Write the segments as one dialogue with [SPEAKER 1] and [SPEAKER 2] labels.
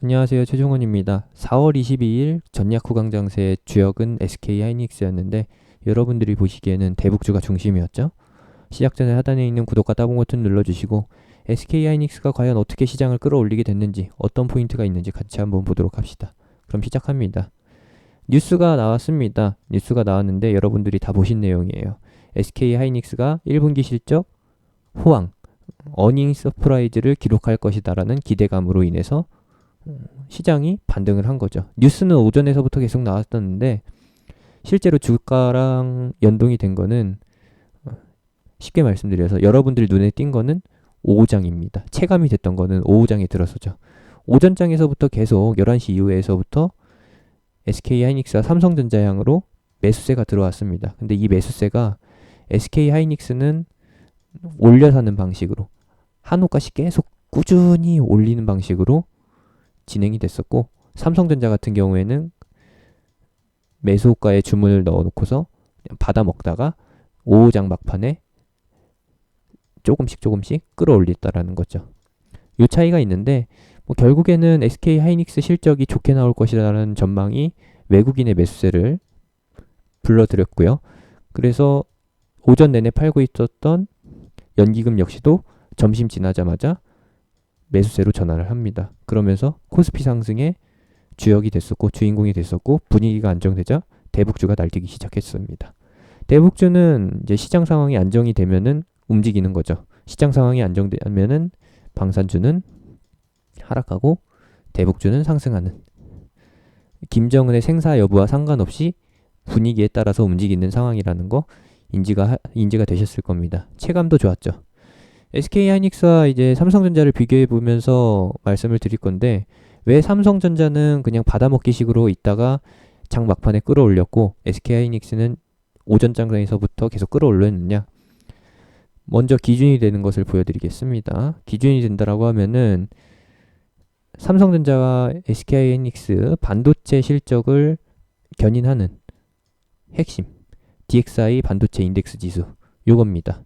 [SPEAKER 1] 안녕하세요. 최종원입니다. 4월 22일 전략 후광장세의 주역은 SK하이닉스였는데 여러분들이 보시기에는 대북주가 중심이었죠. 시작 전에 하단에 있는 구독과 따봉 버튼 눌러주시고 SK하이닉스가 과연 어떻게 시장을 끌어올리게 됐는지 어떤 포인트가 있는지 같이 한번 보도록 합시다. 그럼 시작합니다. 뉴스가 나왔습니다. 뉴스가 나왔는데 여러분들이 다 보신 내용이에요. SK하이닉스가 1분기 실적 호황, 어닝 서프라이즈를 기록할 것이다라는 기대감으로 인해서 시장이 반등을 한 거죠. 뉴스는 오전에서부터 계속 나왔었는데 실제로 주가랑 연동이 된 거는 쉽게 말씀드려서 여러분들 눈에 띈 거는 오후장입니다. 체감이 됐던 거는 오후장에 들어서죠. 오전장에서부터 계속 11시 이후에서부터 SK하이닉스와 삼성전자 향으로 매수세가 들어왔습니다. 근데 이 매수세가 SK하이닉스는 올려 사는 방식으로 한호가씩 계속 꾸준히 올리는 방식으로 진행이 됐었고, 삼성전자 같은 경우에는 매수호가에 주문을 넣어놓고서 그냥 받아 먹다가 오후장 막판에 조금씩 끌어올렸다라는 거죠. 이 차이가 있는데 결국에는 SK하이닉스 실적이 좋게 나올 것이라는 전망이 외국인의 매수세를 불러들였고요. 그래서 오전 내내 팔고 있었던 연기금 역시도 점심 지나자마자 매수세로 전환을 합니다. 그러면서 코스피 상승의 주역이 됐었고 주인공이 됐었고 분위기가 안정되자 대북주가 날뛰기 시작했습니다. 대북주는 이제 시장 상황이 안정이 되면은 움직이는 거죠. 시장 상황이 안정되면은 방산주는 하락하고 대북주는 상승하는, 김정은의 생사 여부와 상관없이 분위기에 따라서 움직이는 상황이라는 거 인지가 되셨을 겁니다. 체감도 좋았죠. SK하이닉스와 이제 삼성전자를 비교해 보면서 말씀을 드릴 건데, 왜 삼성전자는 그냥 받아먹기식으로 있다가 장 막판에 끌어올렸고 SK하이닉스는 오전 장에서부터 계속 끌어올렸느냐? 먼저 기준이 되는 것을 보여드리겠습니다. 기준이 된다라고 하면은 삼성전자와 SK하이닉스 반도체 실적을 견인하는 핵심 DXI 반도체 인덱스 지수 요겁니다.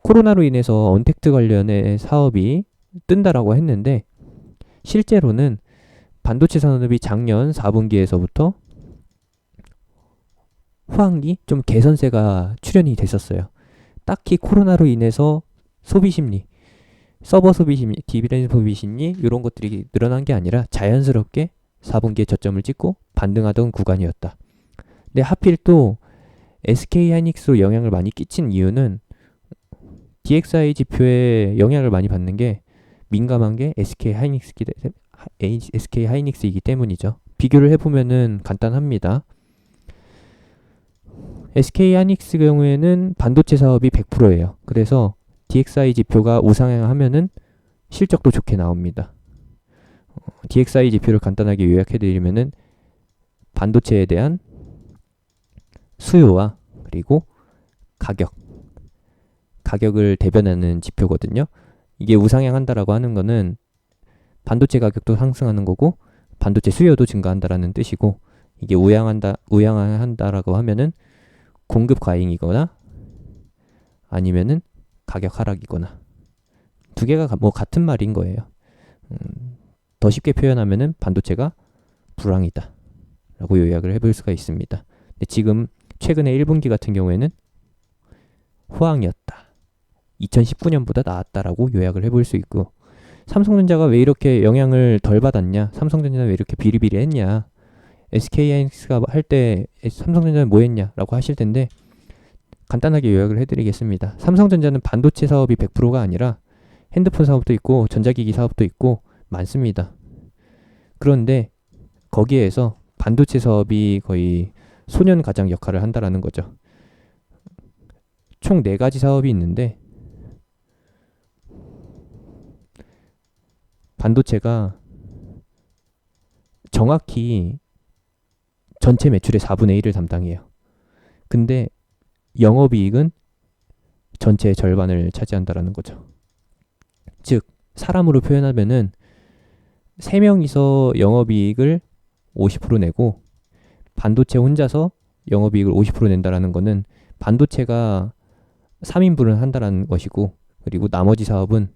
[SPEAKER 1] 코로나로 인해서 언택트 관련의 사업이 뜬다라고 했는데 실제로는 반도체 산업이 작년 4분기에서부터 호황기 좀 개선세가 출현이 됐었어요. 딱히 코로나로 인해서 소비 심리, 서버 소비 심리, 디비den드 소비 심리 이런 것들이 늘어난 게 아니라 자연스럽게 4분기에 저점을 찍고 반등하던 구간이었다. 근데 하필 또 SK하이닉스로 영향을 많이 끼친 이유는 DXI 지표에 영향을 많이 받는 게 민감한 게 SK하이닉스이기 때문이죠. 비교를 해보면은 간단합니다. SK하이닉스 경우에는 반도체 사업이 100%예요. 그래서 DXI 지표가 우상향하면은 실적도 좋게 나옵니다. DXI 지표를 간단하게 요약해드리면은 반도체에 대한 수요와 그리고 가격을 대변하는 지표거든요. 이게 우상향한다라고 하는 거는 반도체 가격도 상승하는 거고 반도체 수요도 증가한다라는 뜻이고, 이게 우양한다라고 하면은 공급 과잉이거나 아니면은 가격 하락이거나 두 개가 같은 말인 거예요. 더 쉽게 표현하면은 반도체가 불황이다 라고 요약을 해볼 수가 있습니다. 근데 지금 최근에 1분기 같은 경우에는 호황이었다, 2019년보다 나았다라고 요약을 해볼 수 있고, 삼성전자가 왜 이렇게 영향을 덜 받았냐, 삼성전자는 왜 이렇게 비리비리했냐, SK하이닉스가 할 때 삼성전자는 뭐 했냐라고 하실 텐데 간단하게 요약을 해드리겠습니다. 삼성전자는 반도체 사업이 100%가 아니라 핸드폰 사업도 있고 전자기기 사업도 있고 많습니다. 그런데 거기에서 반도체 사업이 거의 소년가장 역할을 한다라는 거죠. 총 4가지 사업이 있는데 반도체가 정확히 전체 매출의 4분의 1을 담당해요. 근데 영업이익은 전체의 절반을 차지한다라는 거죠. 즉 사람으로 표현하면은 3명이서 영업이익을 50% 내고 반도체 혼자서 영업이익을 50% 낸다라는 거는 반도체가 3인분을 한다라는 것이고, 그리고 나머지 사업은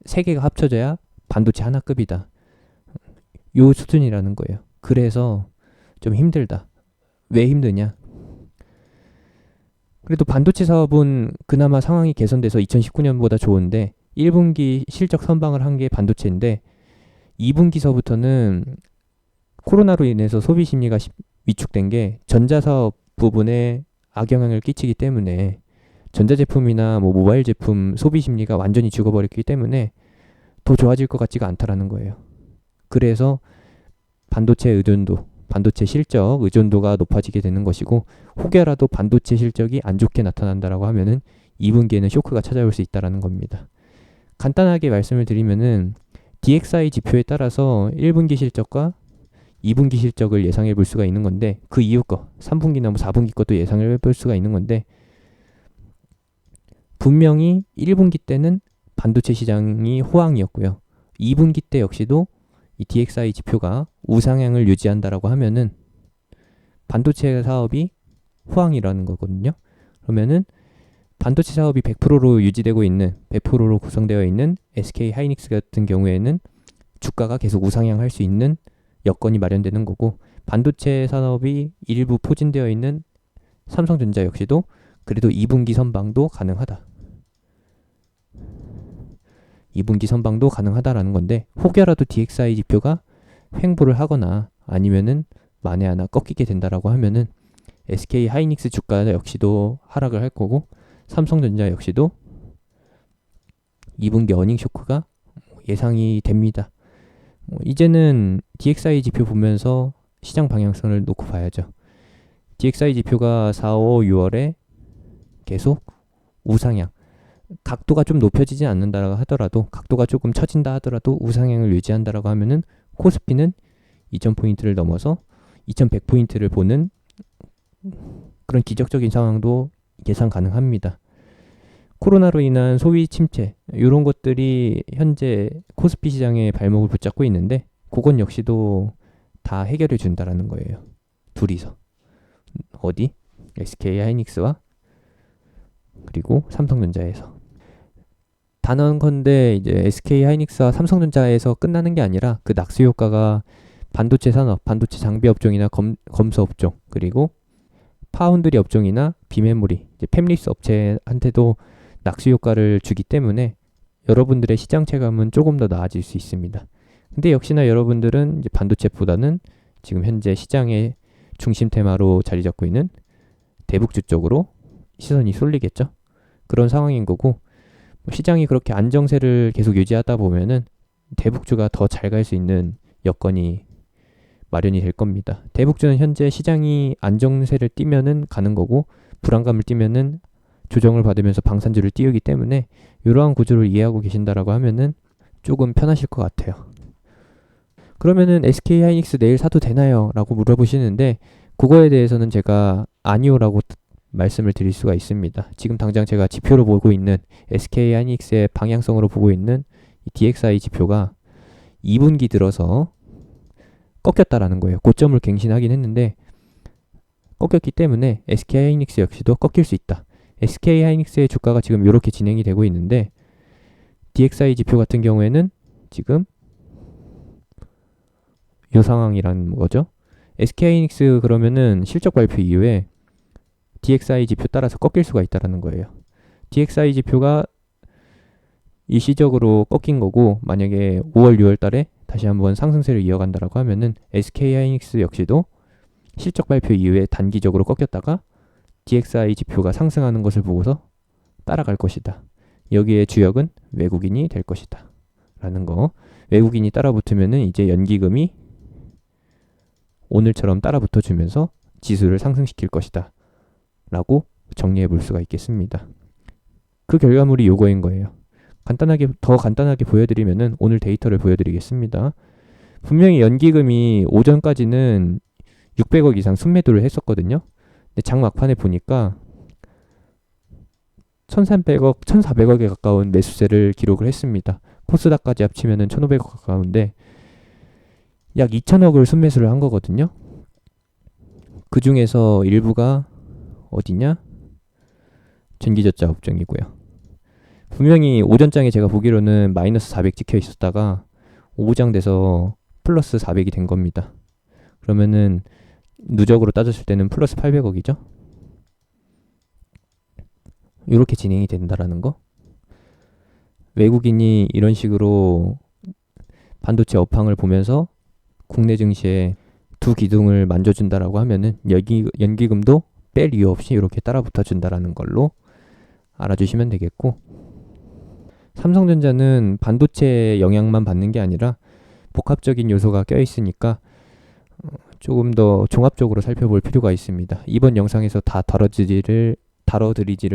[SPEAKER 1] 3개가 합쳐져야 반도체 하나급이다. 요 수준이라는 거예요. 그래서 좀 힘들다. 왜 힘드냐? 그래도 반도체 사업은 그나마 상황이 개선돼서 2019년보다 좋은데 1분기 실적 선방을 한 게 반도체인데 2분기서부터는 코로나로 인해서 소비 심리가 위축된 게 전자사업 부분에 악영향을 끼치기 때문에 전자제품이나 뭐 모바일 제품 소비 심리가 완전히 죽어버렸기 때문에 더 좋아질 것 같지가 않다라는 거예요. 그래서 반도체 의존도, 반도체 실적 의존도가 높아지게 되는 것이고 혹여라도 반도체 실적이 안 좋게 나타난다라고 하면은 2분기에는 쇼크가 찾아올 수 있다라는 겁니다. 간단하게 말씀을 드리면은 DXI 지표에 따라서 1분기 실적과 2분기 실적을 예상해 볼 수가 있는 건데 그 이후 거 3분기나 뭐 4분기 것도 예상을 해볼 수가 있는 건데 분명히 1분기 때는 반도체 시장이 호황이었고요. 2분기 때 역시도 이 DXI 지표가 우상향을 유지한다라고 하면은 반도체 사업이 호황이라는 거거든요. 그러면은 반도체 사업이 100%로 유지되고 있는 100%로 구성되어 있는 SK 하이닉스 같은 경우에는 주가가 계속 우상향할 수 있는 여건이 마련되는 거고 반도체 산업이 일부 포진되어 있는 삼성전자 역시도 그래도 2분기 선방도 가능하다. 2분기 선방도 가능하다라는 건데 혹여라도 DXI 지표가 횡보를 하거나 아니면은 만에 하나 꺾이게 된다라고 하면은 SK 하이닉스 주가 역시도 하락을 할 거고 삼성전자 역시도 2분기 어닝 쇼크가 예상이 됩니다. 이제는 DXI 지표 보면서 시장 방향성을 놓고 봐야죠. DXI 지표가 4, 5, 6월에 계속 우상향 각도가 좀 높여지지 않는다라고 하더라도 각도가 조금 처진다 하더라도 우상향을 유지한다라고 하면은 코스피는 2000포인트를 넘어서 2100포인트를 보는 그런 기적적인 상황도 예상 가능합니다. 코로나로 인한 소비 침체 이런 것들이 현재 코스피 시장의 발목을 붙잡고 있는데 그건 역시도 다 해결해 준다라는 거예요. 둘이서 어디? SK 하이닉스와 그리고 삼성전자에서 단언컨대 이제 SK 하이닉스와 삼성전자에서 끝나는 게 아니라 그 낙수 효과가 반도체 산업, 반도체 장비 업종이나 검수 업종 그리고 파운드리 업종이나 비메모리, 이제 팹리스 업체한테도 낙수 효과를 주기 때문에 여러분들의 시장 체감은 조금 더 나아질 수 있습니다. 근데 역시나 여러분들은 이제 반도체보다는 지금 현재 시장의 중심 테마로 자리 잡고 있는 대북주 쪽으로 시선이 쏠리겠죠. 그런 상황인 거고 시장이 그렇게 안정세를 계속 유지하다 보면은 대북주가 더 잘 갈 수 있는 여건이 마련이 될 겁니다. 대북주는 현재 시장이 안정세를 띠면은 가는 거고 불안감을 띠면은 조정을 받으면서 방산주를 띄우기 때문에 이러한 구조를 이해하고 계신다라고 하면은 조금 편하실 것 같아요. 그러면은 SK 하이닉스 내일 사도 되나요? 라고 물어보시는데 그거에 대해서는 제가 아니오라고 말씀을 드릴 수가 있습니다. 지금 당장 제가 지표로 보고 있는 SK 하이닉스의 방향성으로 보고 있는 이 DXI 지표가 2분기 들어서 꺾였다라는 거예요. 고점을 갱신하긴 했는데 꺾였기 때문에 SK 하이닉스 역시도 꺾일 수 있다. SK 하이닉스의 주가가 지금 이렇게 진행이 되고 있는데 DXI 지표 같은 경우에는 지금 이 상황이라는 거죠. SK 하이닉스 그러면은 실적 발표 이후에 DXI 지표 따라서 꺾일 수가 있다라는 거예요. DXI 지표가 일시적으로 꺾인 거고 만약에 5월, 6월 달에 다시 한번 상승세를 이어간다라고 하면은 SK 하이닉스 역시도 실적 발표 이후에 단기적으로 꺾였다가 DXI 지표가 상승하는 것을 보고서 따라갈 것이다. 여기에 주역은 외국인이 될 것이다. 라는 거. 외국인이 따라붙으면은 이제 연기금이 오늘처럼 따라붙어 주면서 지수를 상승시킬 것이다. 라고 정리해 볼 수가 있겠습니다. 그 결과물이 요거인 거예요. 더 간단하게 보여드리면은 오늘 데이터를 보여드리겠습니다. 분명히 연기금이 오전까지는 600억 이상 순매도를 했었거든요. 근데 장 막판에 보니까 1300억, 1400억에 가까운 매수세를 기록을 했습니다. 코스닥까지 합치면은 1500억 가까운데 약 2000억을 순매수를 한 거거든요. 그 중에서 일부가 어디냐? 전기전자 업종이고요. 분명히 오전장에 제가 보기로는 마이너스 400 찍혀 있었다가 오부장돼서 플러스 400이 된 겁니다. 그러면은 누적으로 따졌을 때는 플러스 800억이죠. 이렇게 진행이 된다라는 거. 외국인이 이런 식으로 반도체 업황을 보면서 국내 증시에 두 기둥을 만져준다라고 하면은 연기금도 뺄 이유 없이 이렇게 따라 붙어준다라는 걸로 알아주시면 되겠고, 삼성전자는 반도체 영향만 받는 게 아니라 복합적인 요소가 껴있으니까 조금 더 종합적으로 살펴볼 필요가 있습니다. 이번 영상에서 다 다뤄드리지를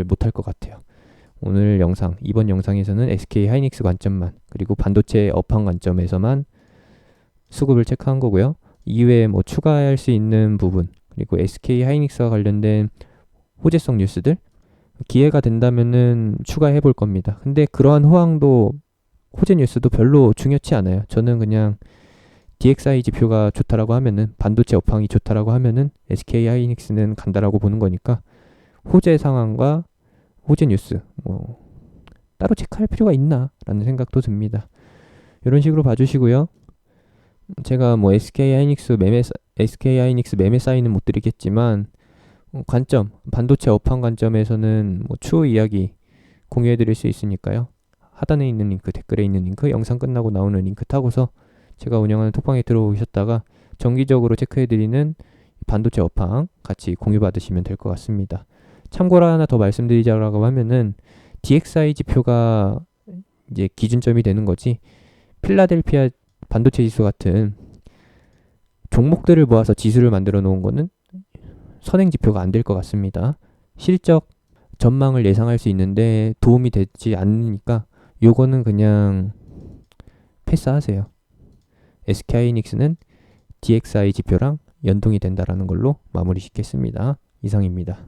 [SPEAKER 1] 못할 것 같아요. 오늘 영상, 이번 영상에서는 SK 하이닉스 관점만, 그리고 반도체 업황 관점에서만 수급을 체크한 거고요. 이외에 뭐 추가할 수 있는 부분, 그리고 SK 하이닉스와 관련된 호재성 뉴스들, 기회가 된다면은 추가해 볼 겁니다. 근데 그러한 호황도, 호재 뉴스도 별로 중요치 않아요. 저는 그냥 DXI 지표가 좋다라고 하면은, 반도체 업황이 좋다라고 하면은 SK 하이닉스는 간다라고 보는 거니까, 호재 상황과 호재 뉴스 뭐 따로 체크할 필요가 있나 라는 생각도 듭니다. 이런 식으로 봐주시고요. 제가 뭐 SK 하이닉스 매매 사인은 못 드리겠지만, 관점, 반도체 업황 관점에서는 뭐 추후 이야기 공유해 드릴 수 있으니까요. 하단에 있는 링크, 댓글에 있는 링크, 영상 끝나고 나오는 링크 타고서 제가 운영하는 톡방에 들어오셨다가 정기적으로 체크해 드리는 반도체 업황 같이 공유 받으시면 될 것 같습니다. 참고로 하나 더 말씀드리자고 하면은, DXI 지표가 이제 기준점이 되는 거지, 필라델피아 반도체 지수 같은 종목들을 모아서 지수를 만들어 놓은 거는 선행 지표가 안 될 것 같습니다. 실적 전망을 예상할 수 있는데 도움이 되지 않으니까 요거는 그냥 패스하세요. SK하이닉스는 DXI 지표랑 연동이 된다라는 걸로 마무리 짓겠습니다. 이상입니다.